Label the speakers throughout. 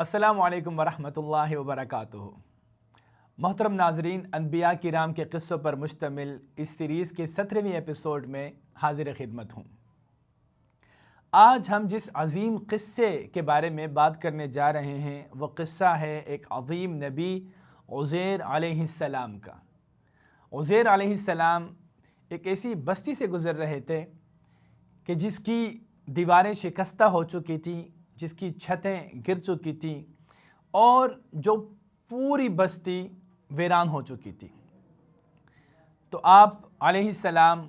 Speaker 1: السلام علیکم ورحمۃ اللہ وبرکاتہ۔ محترم ناظرین، انبیاء کرام کے قصوں پر مشتمل اس سیریز کے 17ویں ایپیسوڈ میں حاضر خدمت ہوں۔ آج ہم جس عظیم قصے کے بارے میں بات کرنے جا رہے ہیں وہ قصہ ہے ایک عظیم نبی عزیر علیہ السلام کا۔ عزیر علیہ السلام ایک ایسی بستی سے گزر رہے تھے کہ جس کی دیواریں شکستہ ہو چکی تھیں، جس کی چھتیں گر چکی تھیں اور جو پوری بستی ویران ہو چکی تھی۔ تو آپ علیہ السلام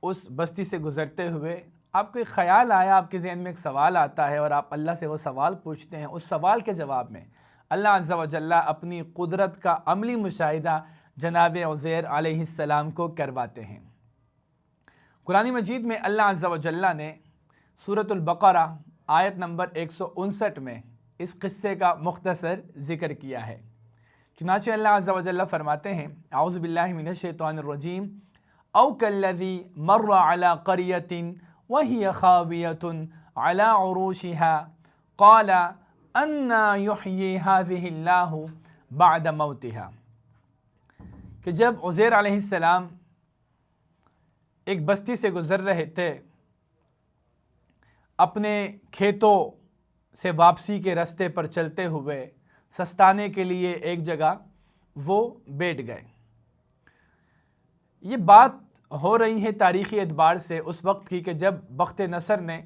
Speaker 1: اس بستی سے گزرتے ہوئے آپ کو ایک خیال آیا، آپ کے ذہن میں ایک سوال آتا ہے اور آپ اللہ سے وہ سوال پوچھتے ہیں۔ اس سوال کے جواب میں اللہ عز و جل اپنی قدرت کا عملی مشاہدہ جناب عزیر علیہ السلام کو کرواتے ہیں۔ قرآن مجید میں اللہ عز و جل نے سورۃ البقرہ آیت نمبر 159 میں اس قصے کا مختصر ذکر کیا ہے۔ چنانچہ اللہ عز و جل فرماتے ہیں، اعوذ باللہ من الشیطان الرجیم، او کالذی مر علی قریۃ وہی خاویۃ علی عروشها قال انا یحیی ہذہ اللہ بعد موتها۔ کہ جب عزیر علیہ السلام ایک بستی سے گزر رہے تھے، اپنے کھیتوں سے واپسی کے راستے پر چلتے ہوئے سستانے کے لیے ایک جگہ وہ بیٹھ گئے۔ یہ بات ہو رہی ہے تاریخی اعتبار سے اس وقت کی کہ جب بخت نصر نے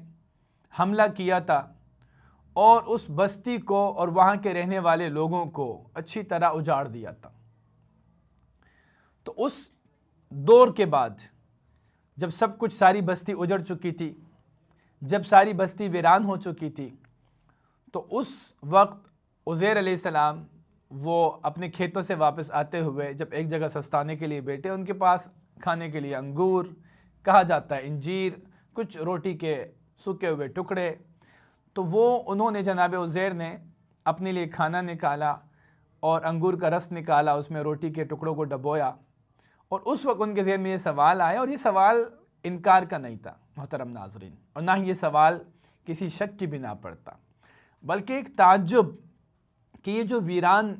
Speaker 1: حملہ کیا تھا اور اس بستی کو اور وہاں کے رہنے والے لوگوں کو اچھی طرح اجاڑ دیا تھا۔ تو اس دور کے بعد جب سب کچھ ساری بستی اجڑ چکی تھی، جب ساری بستی ویران ہو چکی تھی، تو اس وقت عزیر علیہ السلام وہ اپنے کھیتوں سے واپس آتے ہوئے جب ایک جگہ سستانے کے لیے بیٹھے، ان کے پاس کھانے کے لیے انگور، کہا جاتا ہے انجیر، کچھ روٹی کے سوکھے ہوئے ٹکڑے، تو انہوں نے جناب عزیر نے اپنے لیے کھانا نکالا اور انگور کا رس نکالا، اس میں روٹی کے ٹکڑوں کو ڈبویا، اور اس وقت ان کے ذہن میں یہ سوال آیا، اور یہ سوال انکار کا نہیں تھا محترم ناظرین، اور نہ ہی یہ سوال کسی شک کی بنا پر تھا، بلکہ ایک تعجب کہ یہ جو ویران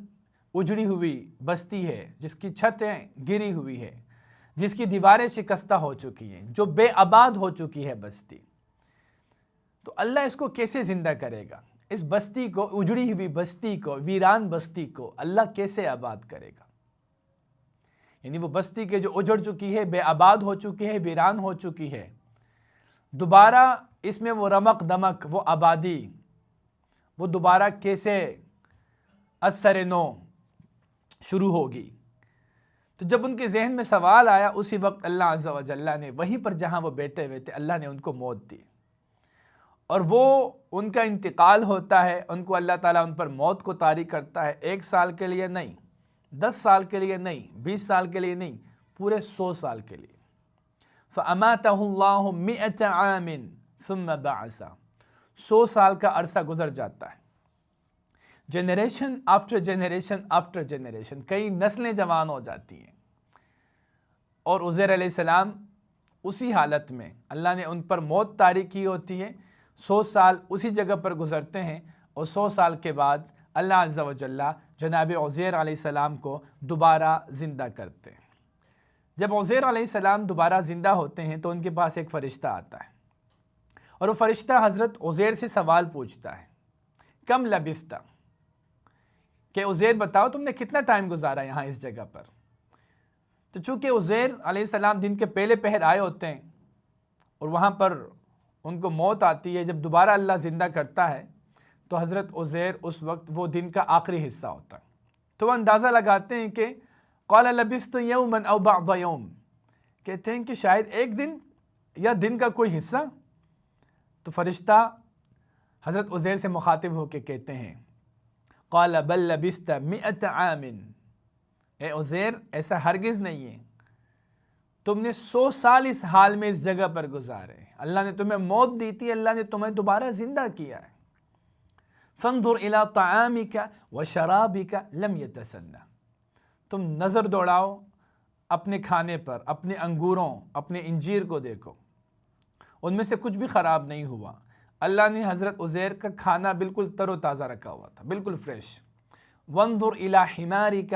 Speaker 1: اجڑی ہوئی بستی ہے، جس کی چھتیں گری ہوئی ہے، جس کی دیواریں شکستہ ہو چکی ہیں، جو بے آباد ہو چکی ہے بستی، تو اللہ اس کو کیسے زندہ کرے گا؟ اس بستی کو، اجڑی ہوئی بستی کو، ویران بستی کو اللہ کیسے آباد کرے گا؟ یعنی وہ بستی کے جو اجڑ چکی ہے، بے آباد ہو چکی ہے، ویران ہو چکی ہے، دوبارہ اس میں وہ رمق دمق، وہ آبادی، وہ دوبارہ کیسے از سر نو شروع ہوگی؟ تو جب ان کے ذہن میں سوال آیا، اسی وقت اللہ عز و جل نے وہیں پر جہاں وہ بیٹھے ہوئے تھے، اللہ نے ان کو موت دی، اور وہ ان کا انتقال ہوتا ہے، ان کو اللہ تعالیٰ ان پر موت کو طاری کرتا ہے، 1 سال کے لیے نہیں، 10 سال کے لیے نہیں، 20 سال کے لیے نہیں، پورے 100 سال کے لیے۔ فَأَمَاتَهُ اللَّهُ 100 عَامٍ ثُمَّ بَعَثَ۔ 100 سال کا عرصہ گزر جاتا ہے، generation after generation after generation, کئی نسلیں جوان ہو جاتی ہیں، اور عزیر علیہ السلام اسی حالت میں اللہ نے ان پر موت طاری کی ہوتی ہے، 100 سال اسی جگہ پر گزرتے ہیں، اور 100 سال کے بعد اللہ عز و جل جناب عزیر علیہ السلام کو دوبارہ زندہ کرتے ہیں۔ جب عزیر علیہ السلام دوبارہ زندہ ہوتے ہیں تو ان کے پاس ایک فرشتہ آتا ہے، اور وہ فرشتہ حضرت عزیر سے سوال پوچھتا ہے، کم لبثت، کہ عزیر بتاؤ تم نے کتنا ٹائم گزارا یہاں اس جگہ پر؟ تو چونکہ عزیر علیہ السلام دن کے پہلے پہر آئے ہوتے ہیں اور وہاں پر ان کو موت آتی ہے، جب دوبارہ اللہ زندہ کرتا ہے تو حضرت عزیر اس وقت وہ دن کا آخری حصہ ہوتا ہے، تو وہ اندازہ لگاتے ہیں کہ قال لبثت یوما او بعض یوم، کہتے ہیں کہ شاید ایک دن یا دن کا کوئی حصہ۔ تو فرشتہ حضرت عزیر سے مخاطب ہو کے کہتے ہیں، قال بل لبثت 100 عام، اے عزیر ایسا ہرگز نہیں ہے، تم نے 100 سال اس حال میں اس جگہ پر گزارے، اللہ نے تمہیں موت دی تھی، اللہ نے تمہیں دوبارہ زندہ کیا ہے۔ فانظر الى طعامك وشرابك لم يتسنى، تم نظر دوڑاؤ اپنے کھانے پر، اپنے انگوروں، اپنے انجیر کو دیکھو، ان میں سے کچھ بھی خراب نہیں ہوا، اللہ نے حضرت عزیر کا کھانا بالکل تر و تازہ رکھا ہوا تھا، بالکل فریش۔ وانظر الی حمارک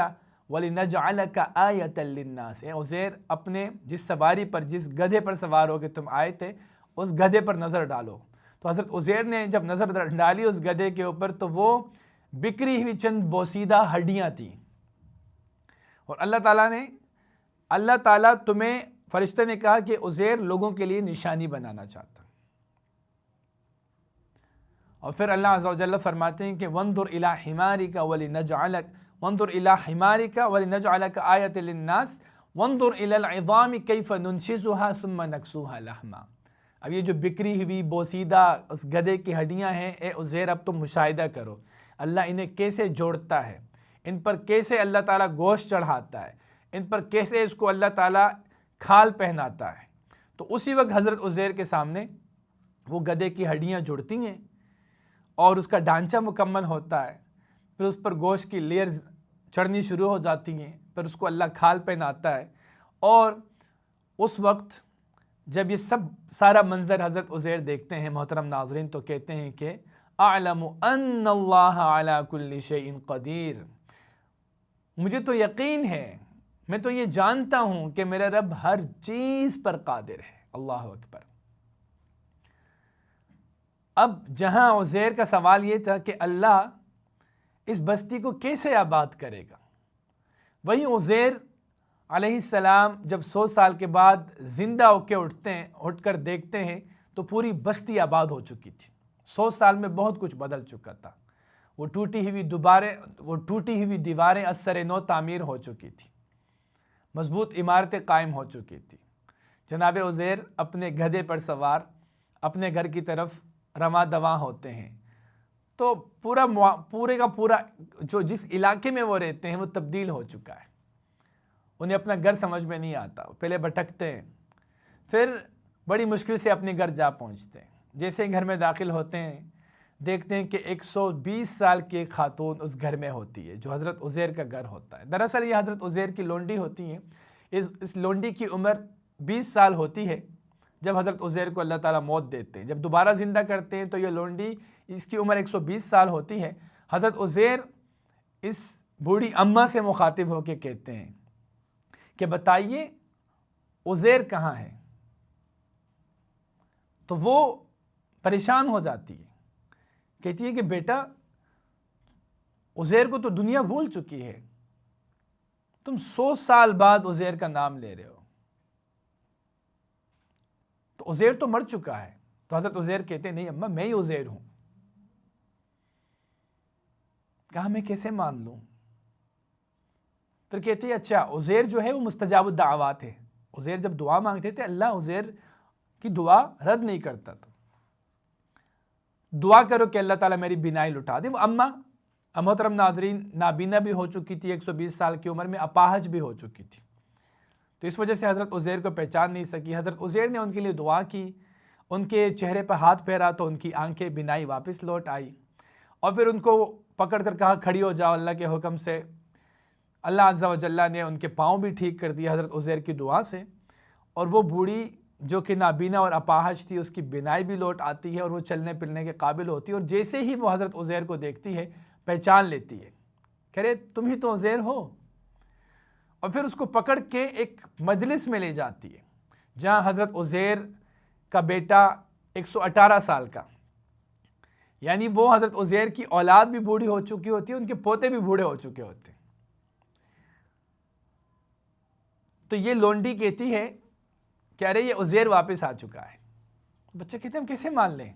Speaker 1: ولنجعلک آیۃ للناس، اے عزیر اپنے جس سواری پر، جس گدھے پر سوار ہو کے تم آئے تھے، اس گدھے پر نظر ڈالو۔ تو حضرت عزیر نے جب نظر ڈالی اس گدھے کے اوپر تو وہ بکھری ہوئی چند بوسیدہ ہڈیاں تھیں، اور اللہ تعالیٰ تمہیں، فرشتے نے کہا کہ عزیر لوگوں کے لیے نشانی بنانا چاہتا۔ اور پھر اللہ عز و جل فرماتے ہیں کہ وانظر الی حمارک ولنجعلک وانظر الی حمارک ولنجعلک آیۃ للناس وانظر الی العظام کیف ننشزها ثم نکسوها لحما۔ اب یہ جو بکری ہوئی بوسیدہ اس گدھے کی ہڈیاں ہیں، اے عزیر اب تم مشاہدہ کرو اللہ انہیں کیسے جوڑتا ہے، ان پر کیسے اللہ تعالیٰ گوشت چڑھاتا ہے، ان پر کیسے اس کو اللہ تعالیٰ کھال پہناتا ہے۔ تو اسی وقت حضرت عزیر کے سامنے وہ گدھے کی ہڈیاں جڑتی ہیں اور اس کا ڈھانچہ مکمل ہوتا ہے، پھر اس پر گوشت کی لیئرز چڑھنی شروع ہو جاتی ہیں، پھر اس کو اللہ کھال پہناتا ہے۔ اور اس وقت جب یہ سارا منظر حضرت عزیر دیکھتے ہیں محترم ناظرین، تو کہتے ہیں کہ اعلم ان اللہ علی کل شیء قدیر، مجھے تو یقین ہے، میں تو یہ جانتا ہوں کہ میرا رب ہر چیز پر قادر ہے۔ اللہ اکبر۔ اب جہاں عزیر کا سوال یہ تھا کہ اللہ اس بستی کو کیسے آباد کرے گا، وہیں عزیر علیہ السلام جب 100 سال کے بعد زندہ ہو کے اٹھ کر دیکھتے ہیں تو پوری بستی آباد ہو چکی تھی۔ 100 سال میں بہت کچھ بدل چکا تھا، وہ ٹوٹی ہوئی دیواریں از سر نو تعمیر ہو چکی تھی، مضبوط عمارتیں قائم ہو چکی تھی۔ جناب عزیر اپنے گدھے پر سوار اپنے گھر کی طرف رواں دواں ہوتے ہیں، تو پورے کا پورا جس علاقے میں وہ رہتے ہیں وہ تبدیل ہو چکا ہے۔ انہیں اپنا گھر سمجھ میں نہیں آتا، پہلے بھٹکتے ہیں، پھر بڑی مشکل سے اپنے گھر جا پہنچتے ہیں۔ جیسے گھر میں داخل ہوتے ہیں دیکھتے ہیں کہ 120 سال کی ایک خاتون اس گھر میں ہوتی ہے جو حضرت عزیر کا گھر ہوتا ہے۔ دراصل یہ حضرت عزیر کی لونڈی ہوتی ہیں۔ اس لونڈی کی عمر 20 سال ہوتی ہے جب حضرت عزیر کو اللہ تعالیٰ موت دیتے ہیں۔ جب دوبارہ زندہ کرتے ہیں تو یہ لونڈی، اس کی عمر 120 سال ہوتی ہے۔ حضرت عزیر اس بوڑھی اماں سے مخاطب ہو کے کہتے ہیں کہ بتائیے عزیر کہاں ہے؟ تو وہ پریشان ہو جاتی ہے، کہتی ہے کہ بیٹا عزیر کو تو دنیا بھول چکی ہے، تم 100 سال بعد عزیر کا نام لے رہے ہو، تو عزیر تو مر چکا ہے۔ تو حضرت عزیر کہتے ہیں نہیں اماں، میں ہی عزیر ہوں۔ کہا میں کیسے مان لوں؟ پھر کہتے ہیں اچھا عزیر جو ہے وہ مستجاب الدعوات ہے، عزیر جب دعا مانگتے تھے اللہ عزیر کی دعا رد نہیں کرتا تھا، دعا کرو کہ اللہ تعالیٰ میری بینائی لٹا دے۔ وہ اماں محترم ناظرین نابینا بھی ہو چکی تھی، 120 سال کی عمر میں اپاہج بھی ہو چکی تھی، تو اس وجہ سے حضرت عزیر کو پہچان نہیں سکی۔ حضرت عزیر نے ان کے لیے دعا کی، ان کے چہرے پر ہاتھ پھیرا تو ان کی آنکھیں بینائی واپس لوٹ آئی، اور پھر ان کو پکڑ کر کہا کھڑی ہو جاؤ اللہ کے حکم سے۔ اللہ عز و جل نے ان کے پاؤں بھی ٹھیک کر دیا حضرت عزیر کی دعا سے، اور وہ بوڑھی جو کہ نابینا اور اپاہج تھی اس کی بینائی بھی لوٹ آتی ہے اور وہ چلنے پھرنے کے قابل ہوتی ہے، اور جیسے ہی وہ حضرت عزیر کو دیکھتی ہے پہچان لیتی ہے، کہہ رہے تم ہی تو عزیر ہو، اور پھر اس کو پکڑ کے ایک مجلس میں لے جاتی ہے جہاں حضرت عزیر کا بیٹا 118 سال کا، یعنی وہ حضرت عزیر کی اولاد بھی بوڑھی ہو چکی ہوتی ہے، ان کے پوتے بھی بوڑھے ہو چکے ہوتے ہیں۔ تو یہ لونڈی کہتی ہے کہ ارے یہ عزیر واپس آ چکا ہے۔ بچے کہتے ہیں ہم کیسے مان لیں؟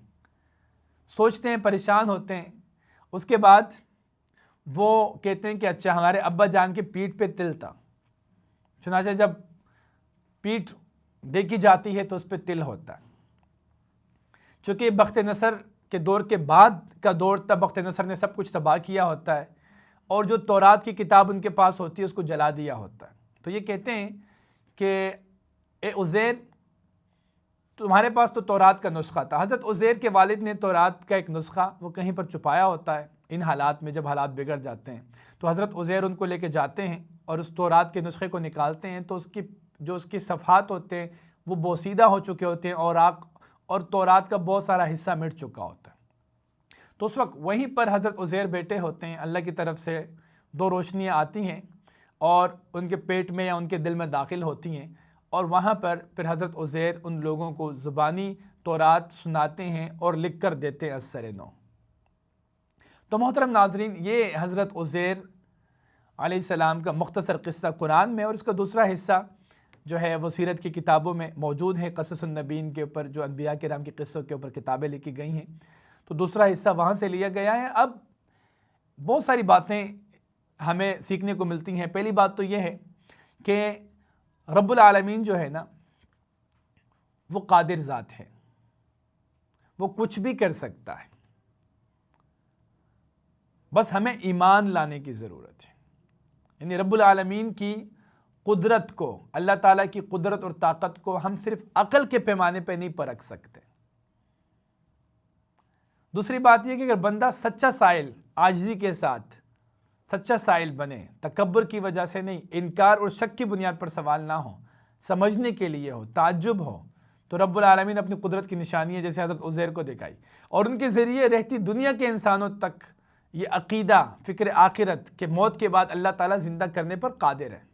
Speaker 1: سوچتے ہیں، پریشان ہوتے ہیں۔ اس کے بعد وہ کہتے ہیں کہ اچھا ہمارے ابا جان کے پیٹھ پہ تل تھا، چنانچہ جب پیٹھ دیکھی جاتی ہے تو اس پہ تل ہوتا ہے۔ چونکہ بخت نصر کے دور کے بعد کا دور تھا، بخت نصر نے سب کچھ تباہ کیا ہوتا ہے، اور جو تورات کی کتاب ان کے پاس ہوتی ہے اس کو جلا دیا ہوتا ہے۔ تو یہ کہتے ہیں کہ اے عزیر تمہارے پاس تو تورات کا نسخہ تھا۔ حضرت عزیر کے والد نے تورات کا ایک نسخہ وہ کہیں پر چھپایا ہوتا ہے ان حالات میں، جب حالات بگڑ جاتے ہیں تو حضرت عزیر ان کو لے کے جاتے ہیں اور اس تورات کے نسخے کو نکالتے ہیں، تو اس کی صفحات ہوتے ہیں وہ بوسیدہ ہو چکے ہوتے ہیں، اور تورات کا بہت سارا حصہ مٹ چکا ہوتا ہے۔ تو اس وقت وہیں پر حضرت عزیر بیٹے ہوتے ہیں، اللہ کی طرف سے دو روشنیاں آتی ہیں اور ان کے پیٹ میں یا ان کے دل میں داخل ہوتی ہیں، اور وہاں پر پھر حضرت عزیر ان لوگوں کو زبانی تورات سناتے ہیں اور لکھ کر دیتے ہیں از نو۔ تو محترم ناظرین، یہ حضرت عزیر علیہ السلام کا مختصر قصہ قرآن میں، اور اس کا دوسرا حصہ جو ہے وہ سیرت کی کتابوں میں موجود ہے، قصص النبیین کے اوپر جو انبیاء کرام کے قصوں کے اوپر کتابیں لکھی گئی ہیں، تو دوسرا حصہ وہاں سے لیا گیا ہے۔ اب بہت ساری باتیں ہمیں سیکھنے کو ملتی ہیں۔ پہلی بات تو یہ ہے کہ رب العالمین جو ہے نا وہ قادر ذات ہے، وہ کچھ بھی کر سکتا ہے، بس ہمیں ایمان لانے کی ضرورت ہے۔ یعنی رب العالمین کی قدرت کو، اللہ تعالیٰ کی قدرت اور طاقت کو ہم صرف عقل کے پیمانے پہ نہیں پرکھ سکتے۔ دوسری بات یہ کہ اگر بندہ سچا سائل، عاجزی کے ساتھ سچا سائل بنے، تکبر کی وجہ سے نہیں، انکار اور شک کی بنیاد پر سوال نہ ہو، سمجھنے کے لیے ہو، تعجب ہو، تو رب العالمین اپنی قدرت کی نشانیاں جیسے حضرت عزیر کو دکھائی، اور ان کے ذریعے رہتی دنیا کے انسانوں تک یہ عقیدہ، فکر آخرت کہ موت کے بعد اللہ تعالیٰ زندہ کرنے پر قادر ہے۔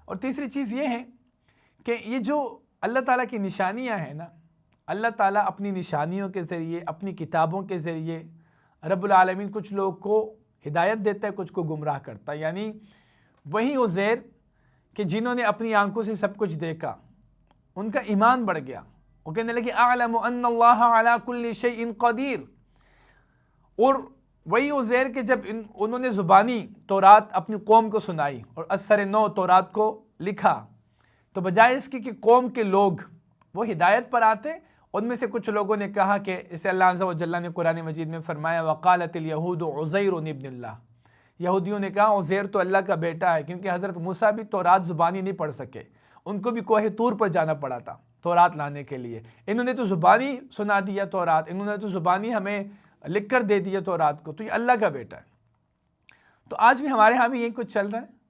Speaker 1: اور تیسری چیز یہ ہے کہ یہ جو اللہ تعالیٰ کی نشانیاں ہیں نا، اللہ تعالیٰ اپنی نشانیوں کے ذریعے، اپنی کتابوں کے ذریعے رب العالمین کچھ لوگ کو ہدایت دیتا ہے، کچھ کو گمراہ کرتا ہے۔ یعنی وہی عزیر کہ جنہوں نے اپنی آنکھوں سے سب کچھ دیکھا، ان کا ایمان بڑھ گیا، وہ کہنے لگے اعلم ان اللہ علی کل شیء قدیر۔ اور وہی عزیر کہ جب انہوں نے زبانی تورات اپنی قوم کو سنائی اور اثر نو تورات کو لکھا، تو بجائے اس کی کہ قوم کے لوگ وہ ہدایت پر آتے، ان میں سے کچھ لوگوں نے کہا کہ اسے اللہ عز و جل نے قرآن مجید میں فرمایا وقالت الیہود عزیر ابن اللہ، یہودیوں نے کہا عزیر تو اللہ کا بیٹا ہے، کیونکہ حضرت موسیٰ بھی تورات زبانی نہیں پڑھ سکے، ان کو بھی کوہ طور پر جانا پڑا تھا تورات لانے کے لیے، انہوں نے تو زبانی سنا دیا تورات، انہوں نے تو زبانی ہمیں لکھ کر دے دیا تورات کو، تو یہ اللہ کا بیٹا ہے۔ تو آج بھی ہمارے ہاں بھی یہی کچھ چل رہا ہے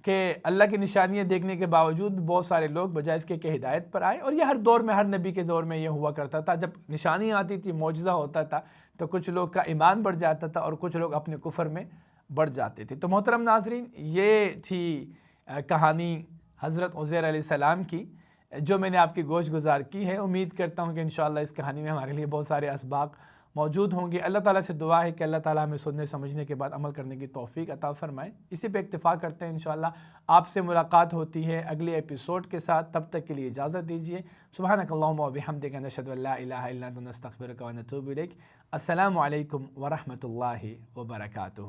Speaker 1: کہ اللہ کی نشانیاں دیکھنے کے باوجود بھی بہت سارے لوگ بجائے اس کے کہ ہدایت پر آئے، اور یہ ہر دور میں، ہر نبی کے دور میں یہ ہوا کرتا تھا۔ جب نشانیاں آتی تھی، معجزہ ہوتا تھا، تو کچھ لوگ کا ایمان بڑھ جاتا تھا اور کچھ لوگ اپنے کفر میں بڑھ جاتے تھے۔ تو محترم ناظرین، یہ تھی کہانی حضرت عزیر علیہ السلام کی، جو میں نے آپ کی گوش گزار کی ہے۔ امید کرتا ہوں کہ انشاءاللہ اس کہانی میں ہمارے لیے بہت سارے اسباق موجود ہوں گے۔ اللہ تعالیٰ سے دعا ہے کہ اللہ تعالیٰ ہمیں سننے سمجھنے کے بعد عمل کرنے کی توفیق عطا فرمائے۔ اسی پہ اکتفا کرتے ہیں، انشاءاللہ آپ سے ملاقات ہوتی ہے اگلے ایپیسوڈ کے ساتھ، تب تک کے لیے اجازت دیجیے۔ سبحانک اللہم و بحمدک، نشہد ان لا الہ الا انت، نستغفرک و نتوب الیک۔ السلام علیکم ورحمۃ اللہ وبرکاتہ۔